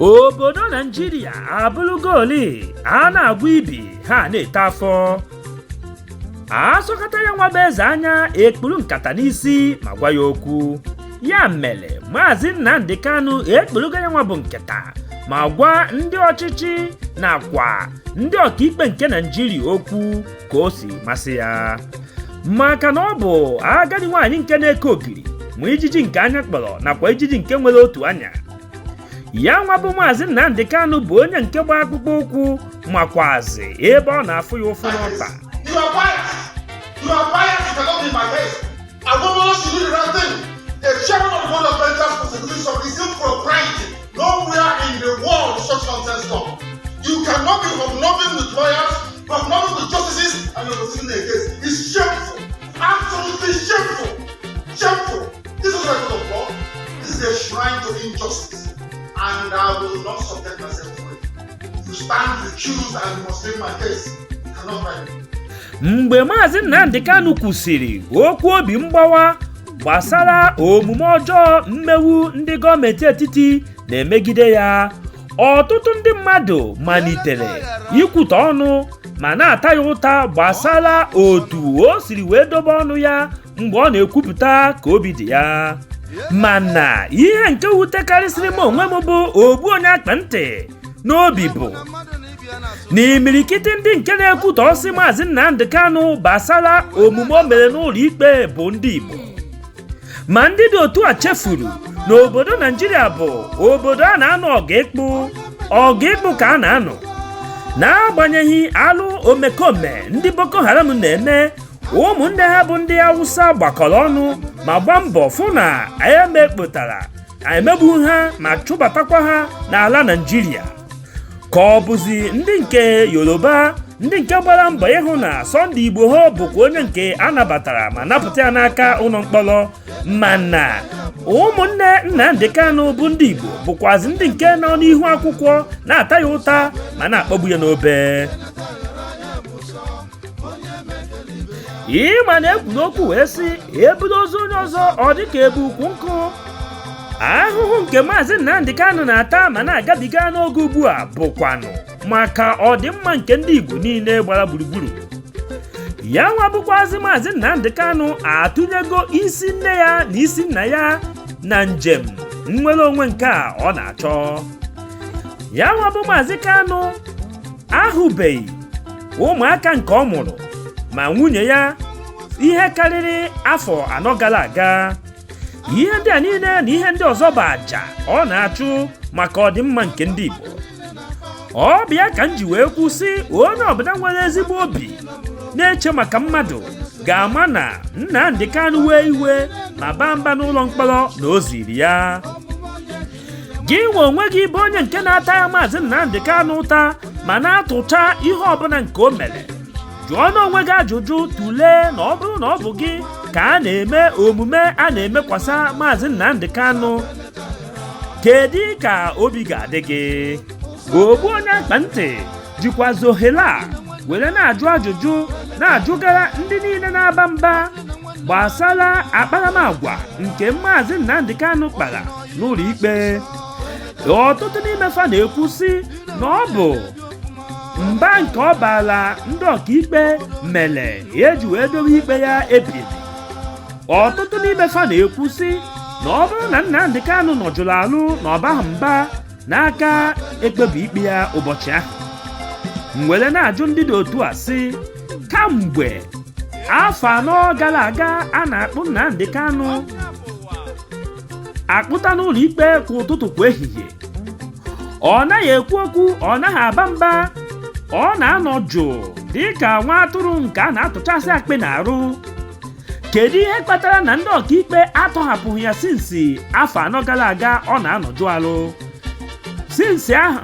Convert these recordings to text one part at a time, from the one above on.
obodo Naijiria abụrụgoli a na-agwa ibi ha na-ete afọ asọkata ya nwa bụ eze anya ekpuru nkata n'isi ma gwa ya okwu ya mere Maazị Nnamdi Kanu ekpurugo ya nwa bụ nketa ma gwa ndị ọchịchị nakwa ndị ọkaikpe nke Naijiria okwu ka o si masị ya maka na ọ bụ agadi nwaanyị nke na-eke ogiri ma ijiji nke anya kpọrọ nakwa ijiji nke nwere otu anya ya nwa bụ Maazị Nnamdi Kanu bụ onye nke gba akpụkpọ ụkwụ makwazi ebe ọ na-afụ ya ụfụ n'ọkpa. You are biased, you cannot be my case. A woman should do the right thing. A chairman of the board of directors prosecuting somebody is impropriety. Nowhere in the world such nonsense stop. You cannot be hobnobbing with lawyers, hobnobbing with justices, and you're proceeding a case. It's shameful. Absolutely shameful. Shameful. This is a court of law. This is a shrine to injustice. And I will not subject myself to it. You stand accused and you must leave my case. You cannot write it. Mgbe Maazị Nnamdi Kanu kwusiri okwu obi mgbawa gbasara omume ọjọọ mmewu ndị gọọmenti etiti na-emegide ya, ọtụtụ ndị mmadụ malitere ikwute ọnụ ma na-ata ya ụta gbasara otu o siri wee dobe ọnụ ya mgbe ọ na-ekwupụta ka obi dị ya. Mana ihe nke wutekarịsịrị m onwe m bụ ogbu onye akpa ntị n'obi bụ n'imirikiti ndị nke na-ekwutọ ọsị Maazị Nnamdi Kanu gbasara omume o mere n'ụlọ ikpe bụ ndị Igbo, ma ndị dị otu a chefuru na obodo Naijiria bụ obodo a na-anọ ọga-ịkpụ ka a na-anọ. N'agbanyeghị alụ omekome ndị Boko Haram na-eme, ụmụnne ha bụ ndị Hausa gbakọrọ ọnụ ma gbaa mbọ fụ na emegbu ha ma chụbatakwa ha n'ala Naijiria. Ka ọ bụzi ndị nke Yoruba ndị nke gbara mbọ ịhụ na Sunday Igbo ha bụkwa onye nke a nabatara ma napụta ya n'aka ụlọ mkpọrọ, mana ụmụnne Nnamdi Kanu bụ ndị Igbo bụkwazi ndị nke nọ n'ihu akwụkwọ na-ata ya ụta ma na-akpọgbu ya n'obe. Ịma na-ekwu n'okwu wee sị ebudo ozu onye ọzọ ọ dịka ebu ukwu nkụ. Ahụhụ nke Maazị Nnamdi Kanu na-ata ma na-agabiga n'oge ugbu a bụkwanụ maka ọdịmma nke ndị Igbo niile gbara gburugburu. Ya nwa bụkwazị Maazị Nnamdi Kanu atụnyego isi nne ya na isi nna ya na njem nnwere onwe nke a ọ na-achọ. Ya nwa bụ Maazị Kanu ahụbeghị ụmụaka nke ọ mụrụ ma nwunye ya ihe karịrị afọ 4 gara aga. Ihe ndị a niile na ihe ndị ọzọ bụ àjà ọ na-achụ maka ọdịmma nke ndị Igbo. Ọ bịa ka m ji wee kwụsị onye ọbụla nwere ezigbo obi na-eche maka mmadụ ga-ama na Nnamdi Kanu wee iwe ma baa mba n'ụlọ mkpọrọ na o ziri ya. Gị nwe onwe gị bụ onye nke na-ata ya Maazị Nnamdi Kanu ụta ma na-atụcha ihe ọbụla nke o mere. Jụọ n'onwe gị ajụjụ tụlee na ọ bụrụ na ọ bụ gị ka a na-eme omume a na-emekwasa Maazị Nnamdi Kanu, kedu ka obi ga-adị gị? Ogbu onye akpa ntị jikwazi ohere a were na-ajụ ajụjụ na-ajụgara ndị niile na-aba mba gbasara akparamagwa nke Maazị Nnamdi Kanu kpara n'ụlọ ikpe. Ọtụtụ n'ime fa na-ekwu sị na ọ bụ mba nke ọ baala ndị ọkaikpe mere eji wee dobe ikpe ya ebibi. Ọtụtụ n'ime fa na-ekwu sị na ọ bụrụ na Nnamdi Kanu nọjụrụ alụ na ọbaghị mba n'aka ekpebi ikpe ya ụbọchị ahụ. M were na-ajụ ndị dị otu a sị kamgbe afọ 4 gara aga a na-akpụ Nnamdi Kanu akpụta n'ụlọ ikpe kwa ụtụtụ kwa ehihie, ọ naghị ekwu okwu, ọ naghị aba mba, ọ na-anọ jụụ dịka nwa atụrụ nke a na-atụchasị akpị n'arụ. Kedu ihe kpatara na ndị ọkaikpe atọhapụghị ya sinsi afọ 4 gara aga ọ na-anọjụ alụ? Sinsi ahụ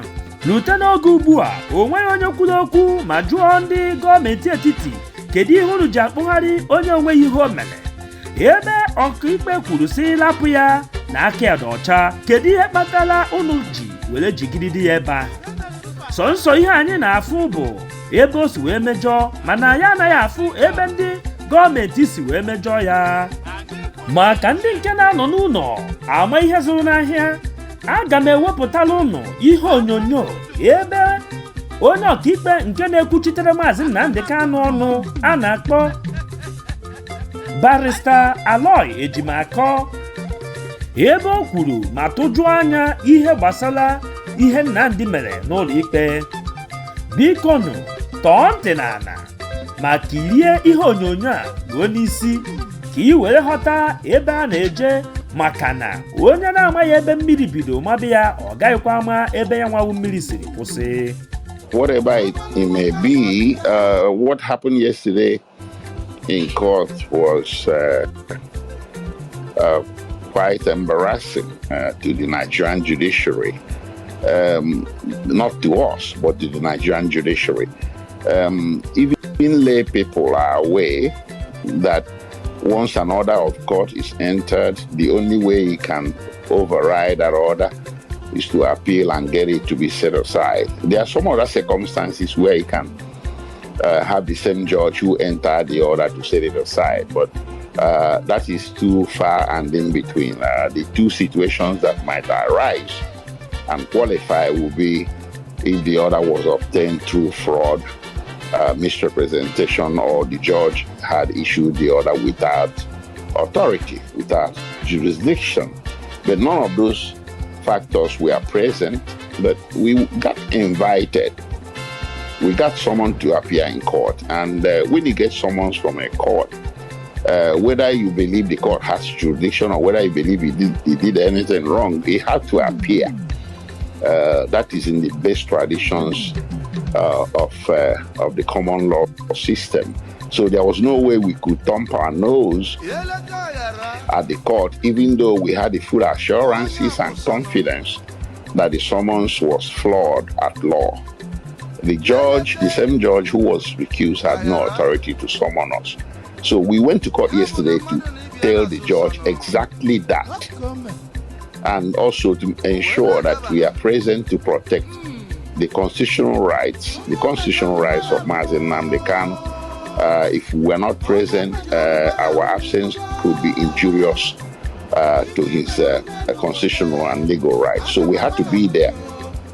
rute n'oge ugbu a o nweghị onye kwuru okwu ma jụọ ndị gọọmenti etiti kedu ihe unu ji akpụgharị onye onweghị ihe o mere, ebe ọkaikpe kwuru sị lapụ ya na aka ya dị ọcha. Kedu ihe kpatara unu ji were jigide ya ebe a? Sọnsọ ihe anyị na-afụ bụ ebe o si wee mejọ, mana ya anaghị afụ ebe ndị gọọmenti si wee mejọ ya. Maka ndị nke na-anọ n'ụlọ ama ihe zụrụ n'ahịa, aga m ewepụtala ụnụ ihe onyonyo ebe onye ọkaikpe nke na-ekwuchitere Maazị Nnamdi Kanu ọnụ a na-akpọ Barrister Aloy Ejimakor ebe o kwuru ma tụjụọ anya ihe gbasara ihe Nnamdi mere n'ụlọ ikpe. Biko nụ tọọ ntị n'ala ma kirie ihe onyonyo a ruo n'isi ka ị were ghọta ebe a na-eje, maka na onye na-amaghị ebe mmiri bido mabe ya ọ gaghịkwa ama ebe ya nwawu mmiri siri kwụsị. Whatever it may be, what happened yesterday in court was quite embarrassing to the Nigerian judiciary. Not to us, but to the Nigerian judiciary. Even lay people are aware that once an order of court is entered, the only way you can override that order is to appeal and get it to be set aside. There are some other circumstances where you can have the same judge who entered the order to set it aside, but that is too far and in between. The two situations that might arise and qualify will be if the order was obtained through fraud, misrepresentation, or the judge had issued the order without authority, without jurisdiction. But none of those factors were present, but we got invited. We got summoned to appear in court, and when you get summons from a court, whether you believe the court has jurisdiction or whether you believe he did anything wrong, he had to appear. That is in the best traditions of the common law system. So there was no way we could thump our nose at the court, even though we had the full assurances and confidence that the summons was flawed at law. The judge, the same judge who was recused, had no authority to summon us. So we went to court yesterday to tell the judge exactly that, and also to ensure that we are present to protect the constitutional rights of Mazi Nnamdi Kanu. If we were not present, our absence could be injurious to his constitutional and legal rights. So we had to be there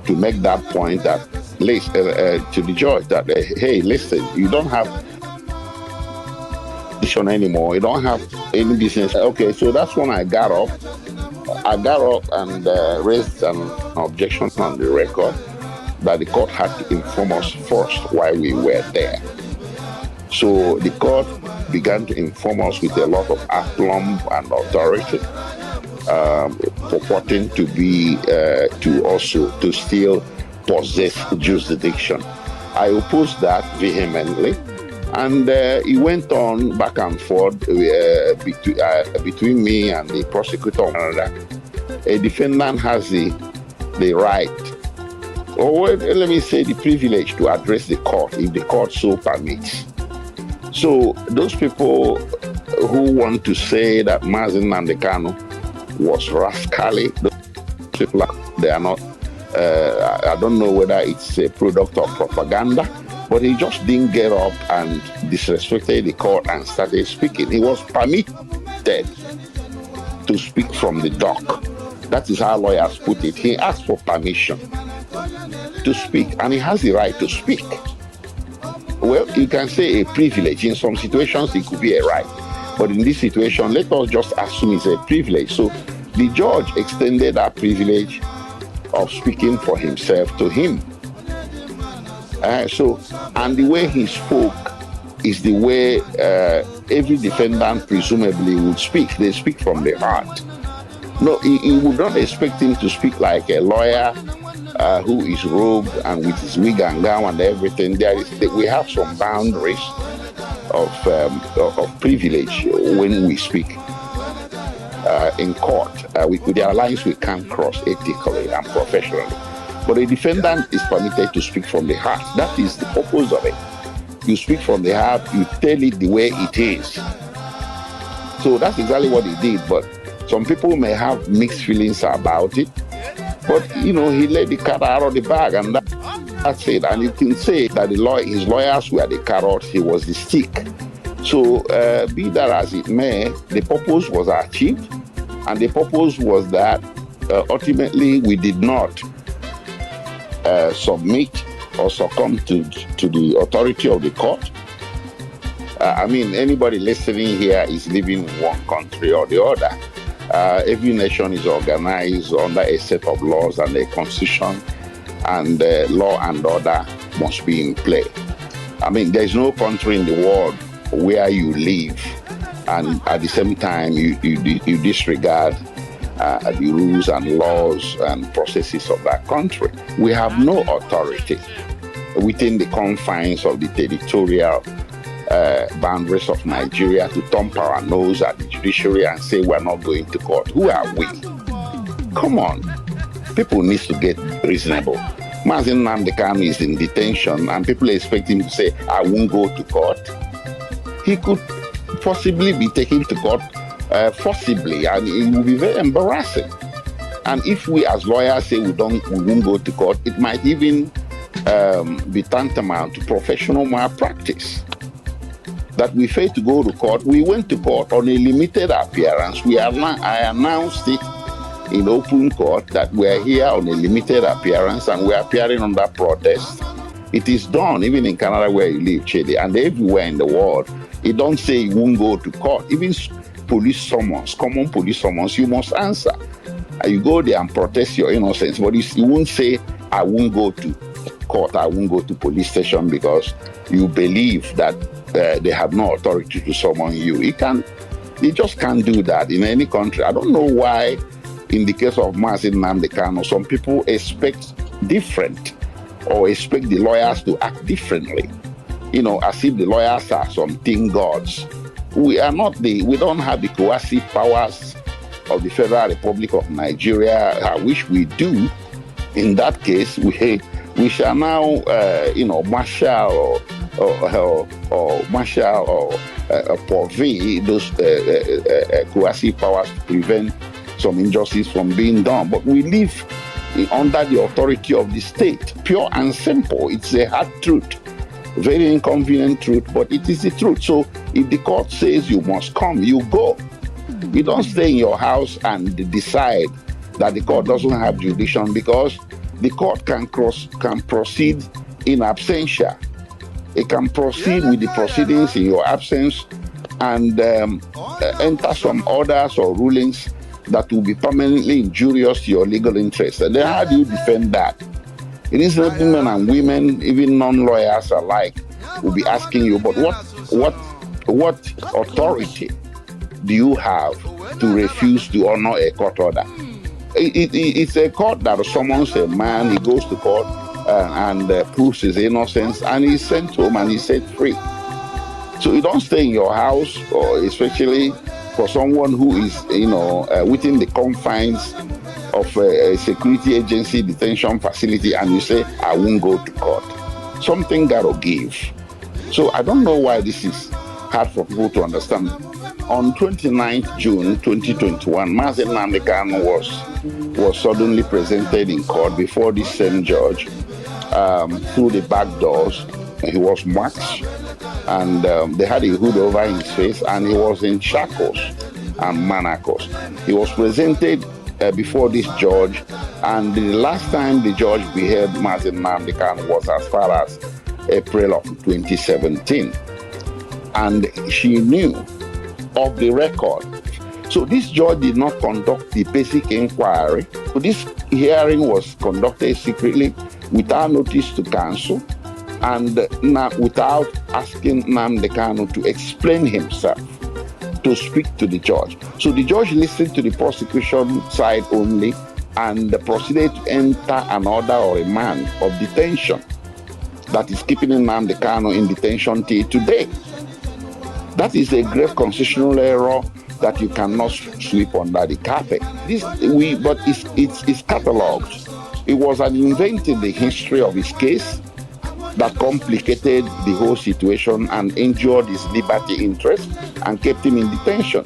to make that point that to the judge that, hey, listen, you don't have decision anymore. You don't have any business. Okay, so that's when I got up. And raised an objection on the record that the court had to inform us first why we were there. So the court began to inform us with a lot of aplomb and authority, purporting to be to still possess jurisdiction. I opposed that vehemently, and it went on back and forth between me and the prosecutor. A defendant has the right, or let me say the privilege, to address the court if the court so permits. So those people who want to say that Mazi Nnamdi Kanu was rascally, those people, they are not, I don't know whether it's a product of propaganda, but he just didn't get up and disrespected the court and started speaking. He was permitted to speak from the dock. That is how lawyers put it. He asked for permission to speak, and he has the right to speak. Well, you can say a privilege. In some situations, it could be a right. But in this situation, let us just assume it's a privilege. So the judge extended that privilege of speaking for himself to him. And the way he spoke is the way every defendant presumably would speak. They speak from the heart. No, he would not expect him to speak like a lawyer who is robed and with his wig and gown and everything. We have some boundaries of privilege when we speak in court. There are lines we can't cross ethically and professionally. But a defendant is permitted to speak from the heart. That is the purpose of it. You speak from the heart, you tell it the way it is. So that's exactly what he did. But some people may have mixed feelings about it. But, he let the cat out of the bag, and that's it. And you can say that his lawyers were the carrot, he was the stick. So be that as it may, the purpose was achieved. And the purpose was that ultimately we did not submit or succumb to the authority of the court. I mean, anybody listening here is living in one country or the other. Every nation is organized under a set of laws and a constitution, and law and order must be in play. I mean, there's no country in the world where you live and at the same time you disregard the rules and laws and processes of that country. We have no authority within the confines of the territorial boundaries of Nigeria to thump our nose at the judiciary and say we're not going to court. Who are we? Come on. People need to get reasonable. Nnamdi Kanu is in detention and people expect him to say, I won't go to court. He could possibly be taken to court forcibly, and it will be very embarrassing. And if we as lawyers say we won't go to court, it might even be tantamount to professional malpractice. That we fail to go to court. We went to court on a limited appearance. I announced it in open court that we're here on a limited appearance and we're appearing under protest. It is done even in Canada where you live, Chidi, and everywhere in the world. It don't say you won't go to court. Even police summons, common police summons, you must answer. You go there and protest your innocence, but you won't say, I won't go to court, I won't go to police station because you believe that they have no authority to summon you. You just can't do that in any country. I don't know why, in the case of Nnamdi Kanu, some people expect different or expect the lawyers to act differently. As if the lawyers are some thing gods. We don't have the coercive powers of the Federal Republic of Nigeria. I wish we do. In that case, we shall now, marshal or purvey those coercive powers to prevent some injustice from being done. But we live under the authority of the state, pure and simple. It's a hard truth, very inconvenient truth, but it is the truth. So if the court says you must come, you go. You don't stay in your house and decide that the court doesn't have jurisdiction, because the court can proceed in absentia. It can proceed with the proceedings in your absence and enter some orders or rulings that will be permanently injurious to your legal interests. And then how do you defend that? Reasonable men and women, even non-lawyers alike, will be asking you, but what authority do you have to refuse to honor a court order? It's a court that summons a man, he goes to court and proves his innocence, and he's sent home and he's set free. So you don't stay in your house, or especially for someone who is, within the confines of a security agency detention facility, and you say, I won't go to court. Something got to give. So I don't know why this is hard for people to understand. On 29th June 2021, Nnamdi Kanu was suddenly presented in court before this same judge through the back doors. He was marched, and they had a hood over his face, and he was in shackles and manacles. He was presented before this judge, and the last time the judge beheld Nnamdi Kanu was as far as April of 2017. And she knew of the record. So this judge did not conduct the basic inquiry. So this hearing was conducted secretly without notice to counsel and without asking Nnamdi Kanu to explain himself, to speak to the judge. So the judge listened to the prosecution side only and proceeded to enter an order or remand of detention that is keeping Nnamdi Kanu in detention till today. That is a grave constitutional error that you cannot sweep under the carpet. But it's catalogued. It was an event in the history of his case that complicated the whole situation and injured his liberty interest and kept him in detention.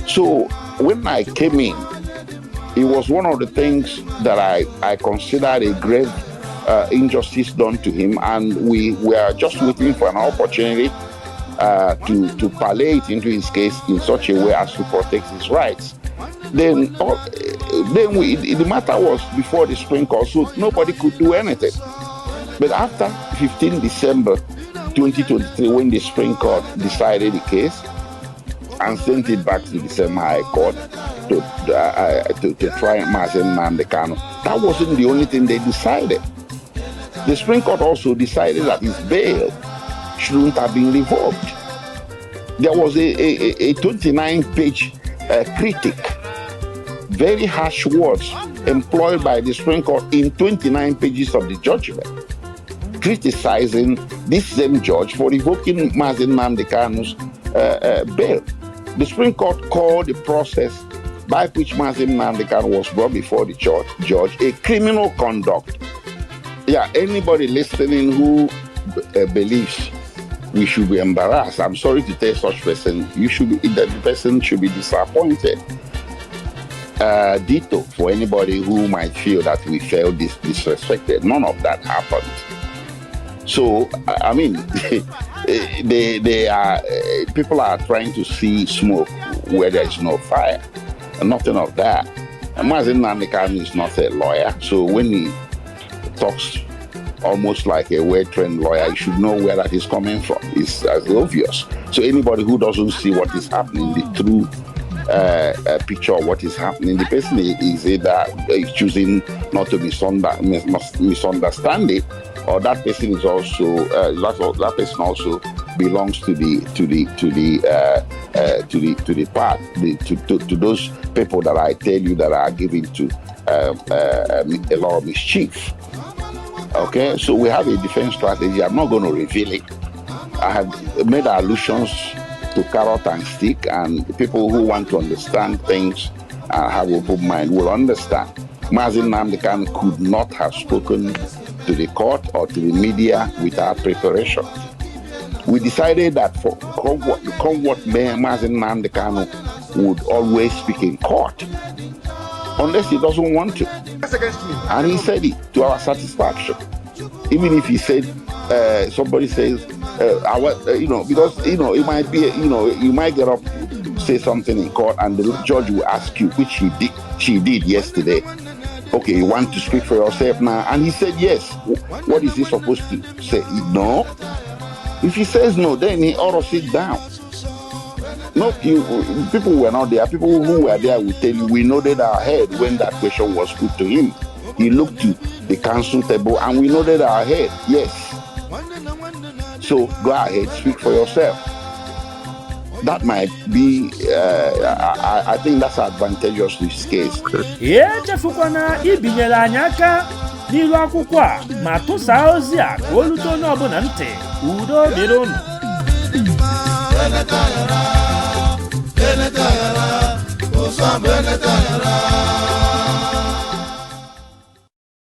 So when I came in, it was one of the things that I considered a grave injustice done to him, and we were just waiting for an opportunity to palliate into his case in such a way as to protect his rights. Then then the matter was before the Supreme Court, so nobody could do anything. But after 15 December 2023, when the Supreme Court decided the case and sent it back to the same High Court to try Nnamdi Kanu, that wasn't the only thing they decided. The Supreme Court also decided that his bail shouldn't have been revoked. There was a 29-page critic, very harsh words employed by the Supreme Court in 29 pages of the judgment, criticizing this same judge for revoking Nnamdi Kanu's bail. The Supreme Court called the process by which Nnamdi Kanu was brought before the judge a criminal conduct. Yeah, anybody listening who believes we should be embarrassed, I'm sorry to tell such person, the person should be disappointed. Ditto for anybody who might feel that we felt disrespected. None of that happened. So, I mean, they are people are trying to see smoke where there is no fire. Nothing of that. Nnamdi Kanu is not a lawyer, so when he talks almost like a well-trained lawyer, you should know where that is coming from. It's as obvious. So anybody who doesn't see what is happening, the true picture of what is happening, the person is either choosing not to misunderstand it, or that person is also that person also belongs to those people that I tell you that are given to a lot of mischief. Okay, so we have a defense strategy. I'm not going to reveal it. I have made allusions to carrot and stick, and people who want to understand things and have open mind will understand. Nnamdi Kanu could not have spoken to the court or to the media without preparation. We decided that for come what may, Nnamdi Kanu would always speak in court, unless he doesn't want to. And he said it to our satisfaction. Even if he said, somebody says, because it might be, you might get up, say something in court, and the judge will ask you, which she did yesterday. Okay, you want to speak for yourself now? And he said yes. What is he supposed to say? No. If he says no, then he ought to sit down. No, people were not there. People who were there will tell you, we nodded our head when that question was put to him. He looked to the counsel table and we nodded our head. Yes. So go ahead, speak for yourself. That might be, I think that's advantageous to his case. Echefukwana ibinyere anyị aka n'iru akwụkwọ a ma tụsaa ozi a ka olu onye ọbụla ntị. Udo dịrị unu.